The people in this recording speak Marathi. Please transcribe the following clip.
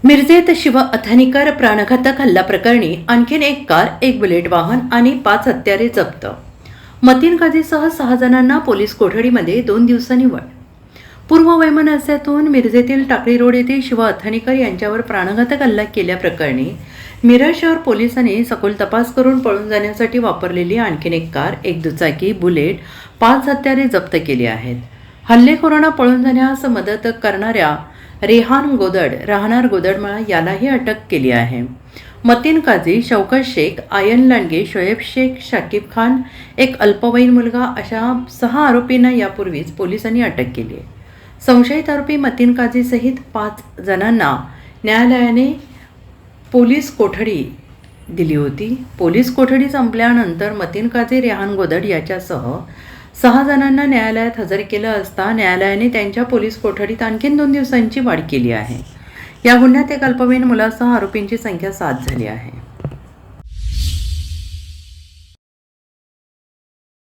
मिरजेत शिव अथानीकर प्राणघातक हल्ला प्रकरणी आणखीन एक कार, एक बुलेट वाहन आणि 5 हत्यारे जप्त. मतीन काझीसह 6 जणांना पोलीस कोठडीमध्ये 2 दिवसांनी वाढ. पूर्व वैमनस्यातून मिरजेतील टाकळी रोड येथे शिव अथानीकर यांच्यावर प्राणघातक हल्ला केल्याप्रकरणी मिरज शहर पोलिसांनी सखोल तपास करून पळून जाण्यासाठी वापरलेली आणखीन एक कार, एक दुचाकी, बुलेट, 5 हत्यारे जप्त केली आहेत. हल्लेखोरांना पळून जाण्यास मदत करणाऱ्या रेहान गोदड राहणार गोदडमाळा यालाही अटक केली आहे. मतीन काझी, शौकत शेख, आयन लांडगे, शोएब शेख, शाकिब खान, एक अल्पवयीन मुलगा अशा 6 आरोपींना यापूर्वीच पोलिसांनी अटक केली आहे. संशयित आरोपी मतीन काझीसहित 5 जणांना न्यायालयाने पोलीस कोठडी दिली होती. पोलीस कोठडी संपल्यानंतर मतीन काझी, रेहान गोदड याच्यासह 6 जणांना न्यायालयात हजर केलं असता न्यायालयाने त्यांच्या पोलीस कोठडीत आणखीन 2 दिवसांची वाढ केली आहे. या गुन्ह्यात एक अल्पवयीन मुलासह आरोपींची संख्या 7 झाली आहे.